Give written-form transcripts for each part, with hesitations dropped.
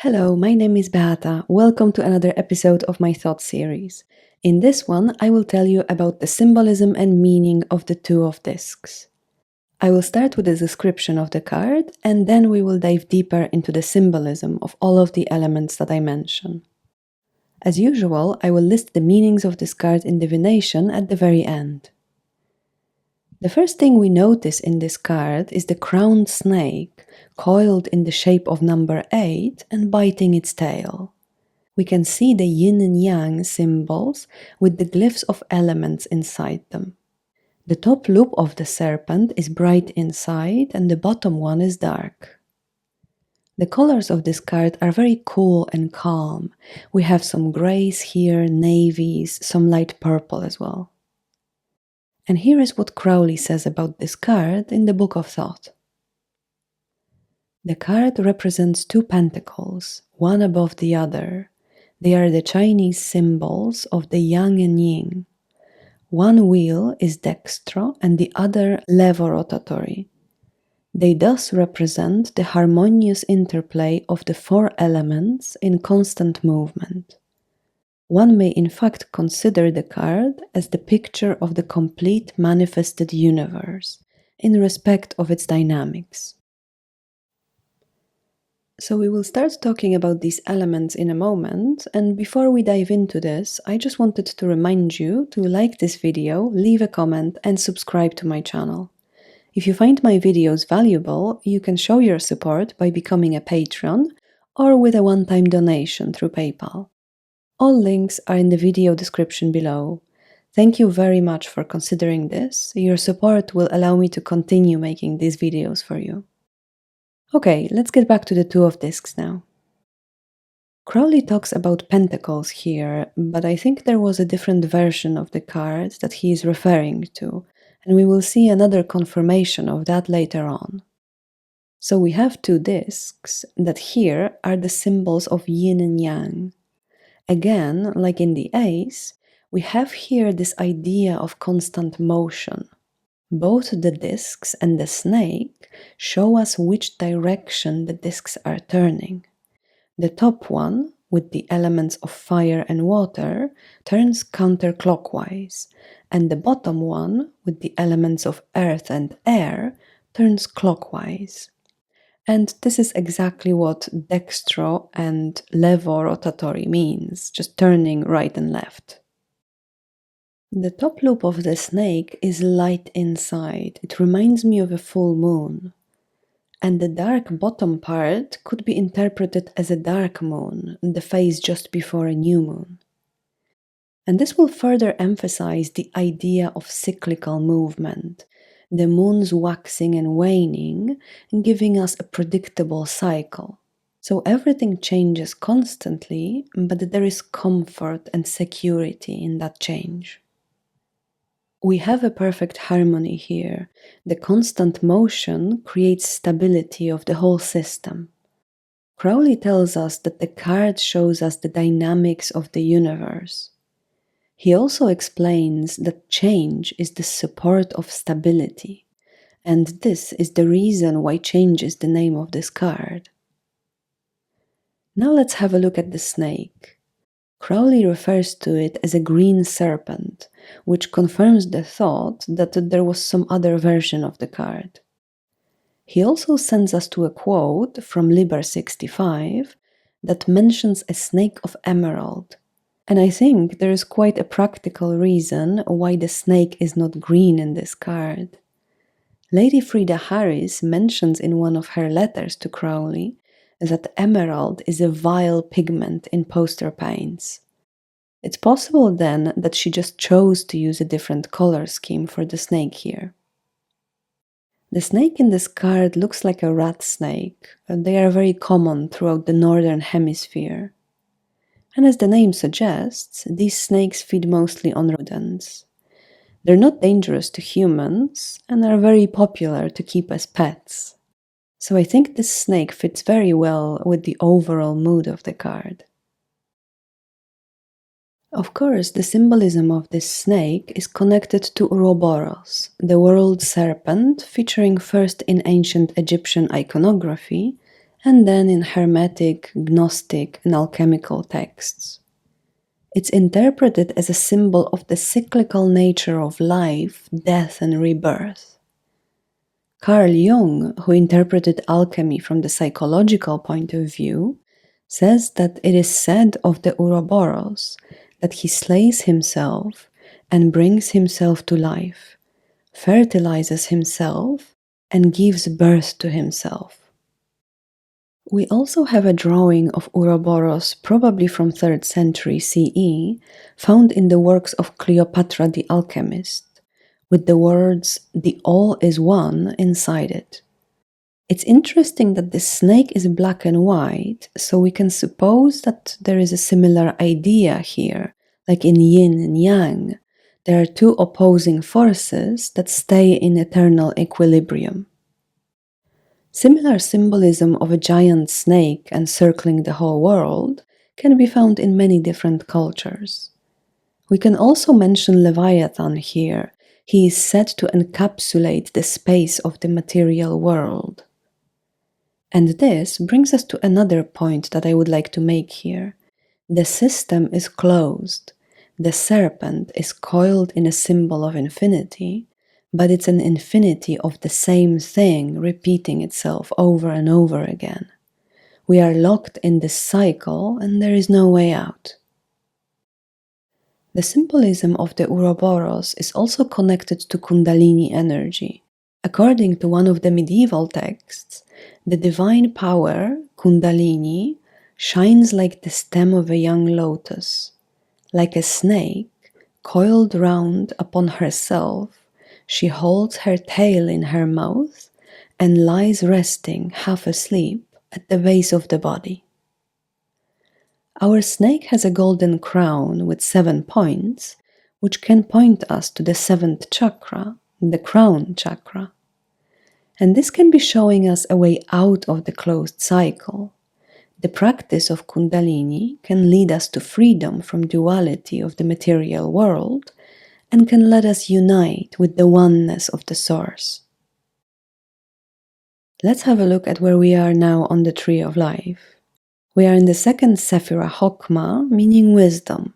Hello, my name is Beata. Welcome to another episode of my Thoth series. In this one, I will tell you about the symbolism and meaning of the Two of Discs. I will start with a description of the card, and then we will dive deeper into the symbolism of all of the elements that I mention. As usual, I will list the meanings of this card in divination at the very end. The first thing we notice in this card is the crowned snake, coiled in the shape of number 8 and biting its tail. We can see the yin and yang symbols with the glyphs of elements inside them. The top loop of the serpent is bright inside and the bottom one is dark. The colors of this card are very cool and calm. We have some grays here, navies, some light purple as well. And here is what Crowley says about this card in the Book of Thoth. The card represents two pentacles, one above the other. They are the Chinese symbols of the yang and yin. One wheel is dextro and the other levorotatory. They thus represent the harmonious interplay of the four elements in constant movement. One may in fact consider the card as the picture of the complete manifested universe, in respect of its dynamics. So we will start talking about these elements in a moment, and before we dive into this, I just wanted to remind you to like this video, leave a comment, and subscribe to my channel. If you find my videos valuable, you can show your support by becoming a patron or with a one-time donation through PayPal. All links are in the video description below. Thank you very much for considering this. Your support will allow me to continue making these videos for you. Okay, let's get back to the Two of Discs now. Crowley talks about pentacles here, but I think there was a different version of the card that he is referring to, and we will see another confirmation of that later on. So we have two discs that here are the symbols of yin and yang. Again, like in the ace, we have here this idea of constant motion. Both the discs and the snake show us which direction the discs are turning. The top one, with the elements of fire and water, turns counterclockwise, and the bottom one, with the elements of earth and air, turns clockwise. And this is exactly what dextro and levorotatory means, just turning right and left. The top loop of the snake is light inside. It reminds me of a full moon. And the dark bottom part could be interpreted as a dark moon, the phase just before a new moon. And this will further emphasize the idea of cyclical movement, the moon's waxing and waning, and giving us a predictable cycle. So everything changes constantly, but there is comfort and security in that change. We have a perfect harmony here. The constant motion creates stability of the whole system. Crowley tells us that the card shows us the dynamics of the universe. He also explains that change is the support of stability, and this is the reason why change is the name of this card. Now let's have a look at the snake. Crowley refers to it as a green serpent, which confirms the thought that there was some other version of the card. He also sends us to a quote from Liber 65 that mentions a snake of emerald. And I think there is quite a practical reason why the snake is not green in this card. Lady Frida Harris mentions in one of her letters to Crowley that emerald is a vile pigment in poster paints. It's possible then that she just chose to use a different color scheme for the snake here. The snake in this card looks like a rat snake, and they are very common throughout the northern hemisphere. And as the name suggests, these snakes feed mostly on rodents. They're not dangerous to humans and are very popular to keep as pets. So I think this snake fits very well with the overall mood of the card. Of course, the symbolism of this snake is connected to Ouroboros, the world serpent featuring first in ancient Egyptian iconography and then in Hermetic, Gnostic, and alchemical texts. It's interpreted as a symbol of the cyclical nature of life, death, and rebirth. Carl Jung, who interpreted alchemy from the psychological point of view, says that it is said of the Ouroboros that he slays himself and brings himself to life, fertilizes himself, and gives birth to himself. We also have a drawing of Ouroboros, probably from 3rd century CE, found in the works of Cleopatra the alchemist, with the words, "the all is one," inside it. It's interesting that the snake is black and white, so we can suppose that there is a similar idea here, like in yin and yang. There are two opposing forces that stay in eternal equilibrium. Similar symbolism of a giant snake encircling the whole world can be found in many different cultures. We can also mention Leviathan here. He is said to encapsulate the space of the material world. And this brings us to another point that I would like to make here. The system is closed. The serpent is coiled in a symbol of infinity, but it's an infinity of the same thing repeating itself over and over again. We are locked in this cycle and there is no way out. The symbolism of the Ouroboros is also connected to Kundalini energy. According to one of the medieval texts, the divine power, Kundalini, shines like the stem of a young lotus. Like a snake, coiled round upon herself, she holds her tail in her mouth and lies resting, half asleep, at the base of the body. Our snake has a golden crown with 7 points, which can point us to the 7th chakra, the crown chakra. And this can be showing us a way out of the closed cycle. The practice of Kundalini can lead us to freedom from duality of the material world and can let us unite with the oneness of the Source. Let's have a look at where we are now on the Tree of Life. We are in the 2nd Sephira Chokmah, meaning wisdom.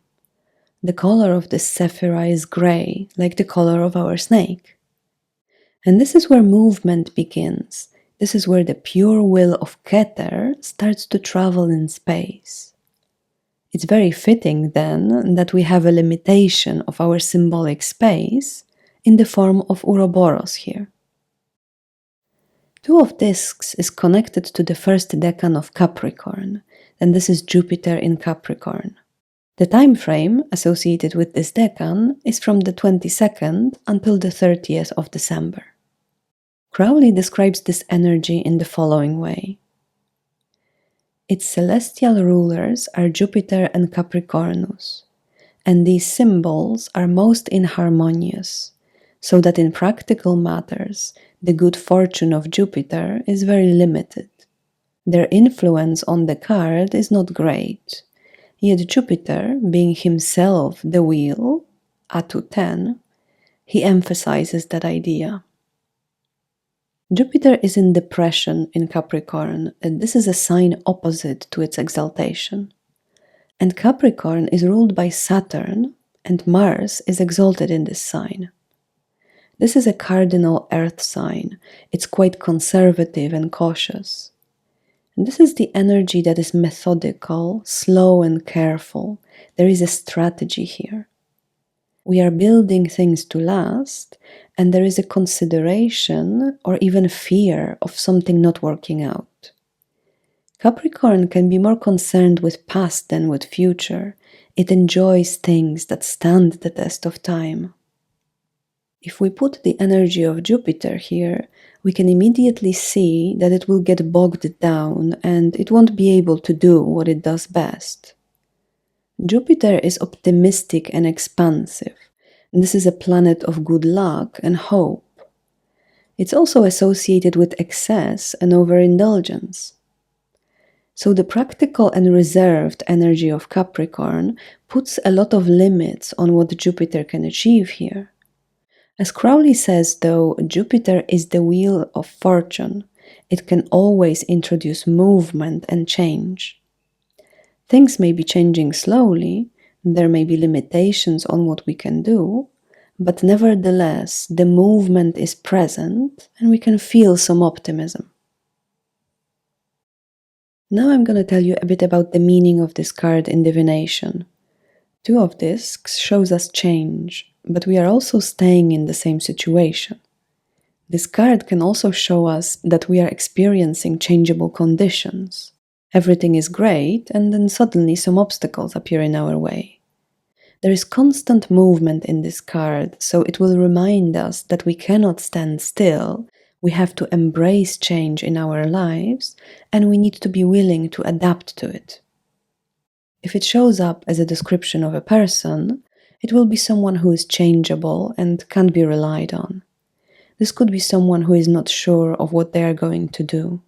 The color of this Sephira is gray, like the color of our snake. And this is where movement begins. This is where the pure will of Keter starts to travel in space. It's very fitting, then, that we have a limitation of our symbolic space in the form of Ouroboros here. 2 of discs is connected to the 1st decan of Capricorn, and this is Jupiter in Capricorn. The time frame associated with this decan is from the 22nd until the 30th of December. Crowley describes this energy in the following way. Its celestial rulers are Jupiter and Capricornus, and these symbols are most inharmonious, so that in practical matters, the good fortune of Jupiter is very limited. Their influence on the card is not great, yet Jupiter, being himself the wheel, Atu 10, he emphasizes that idea. Jupiter is in depression in Capricorn, and this is a sign opposite to its exaltation. And Capricorn is ruled by Saturn, and Mars is exalted in this sign. This is a cardinal earth sign. It's quite conservative and cautious. And this is the energy that is methodical, slow and careful. There is a strategy here. We are building things to last, and there is a consideration or even fear of something not working out. Capricorn can be more concerned with past than with future. It enjoys things that stand the test of time. If we put the energy of Jupiter here, we can immediately see that it will get bogged down and it won't be able to do what it does best. Jupiter is optimistic and expansive. This is a planet of good luck and hope. It's also associated with excess and overindulgence. So the practical and reserved energy of Capricorn puts a lot of limits on what Jupiter can achieve here. As Crowley says, though, Jupiter is the wheel of fortune, It can always introduce movement and change. Things may be changing slowly, there may be limitations on what we can do, but nevertheless, the movement is present and we can feel some optimism. Now I'm going to tell you a bit about the meaning of this card in divination. Two of discs shows us change, but we are also staying in the same situation. This card can also show us that we are experiencing changeable conditions. Everything is great, and then suddenly some obstacles appear in our way. There is constant movement in this card, so it will remind us that we cannot stand still. We have to embrace change in our lives, and we need to be willing to adapt to it. If it shows up as a description of a person, it will be someone who is changeable and can't be relied on. This could be someone who is not sure of what they are going to do.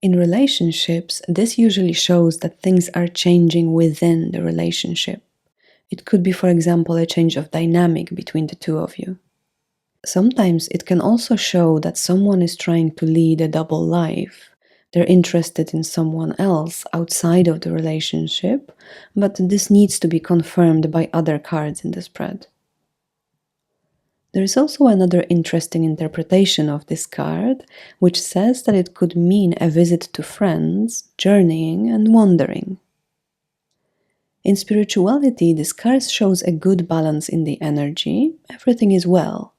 In relationships, this usually shows that things are changing within the relationship. It could be, for example, a change of dynamic between the two of you. Sometimes it can also show that someone is trying to lead a double life. They're interested in someone else outside of the relationship, but this needs to be confirmed by other cards in the spread. There is also another interesting interpretation of this card, which says that it could mean a visit to friends, journeying, and wandering. In spirituality, this card shows a good balance in the energy. Everything is well.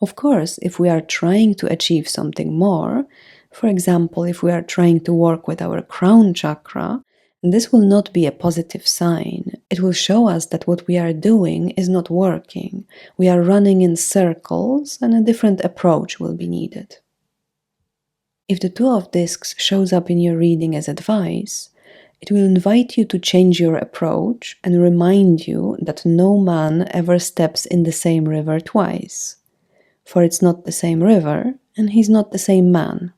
Of course, if we are trying to achieve something more, for example, if we are trying to work with our crown chakra, this will not be a positive sign. It will show us that what we are doing is not working. We are running in circles and a different approach will be needed. If the Two of Discs shows up in your reading as advice, it will invite you to change your approach and remind you that no man ever steps in the same river twice. For it's not the same river, and he's not the same man.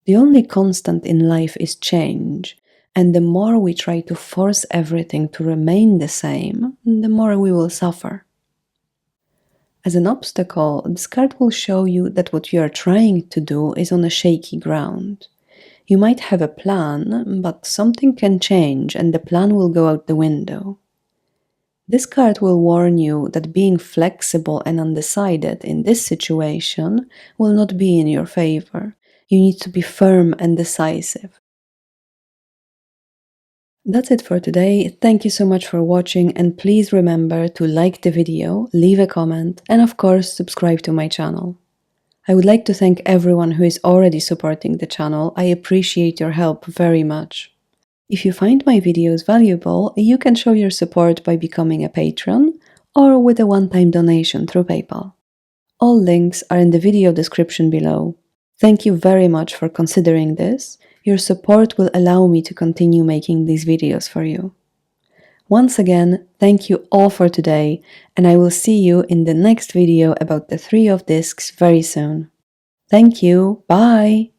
The only constant in life is change, and the more we try to force everything to remain the same, the more we will suffer. As an obstacle, this card will show you that what you are trying to do is on a shaky ground. You might have a plan, but something can change and the plan will go out the window. This card will warn you that being flexible and undecided in this situation will not be in your favor. You need to be firm and decisive. That's it for today. Thank you so much for watching, and please remember to like the video, leave a comment, and of course subscribe to my channel. I would like to thank everyone who is already supporting the channel. I appreciate your help very much. If you find my videos valuable, you can show your support by becoming a patron or with a one-time donation through PayPal. All links are in the video description below. Thank you very much for considering this. Your support will allow me to continue making these videos for you. Once again, thank you all for today, and I will see you in the next video about the Three of Discs very soon. Thank you, bye!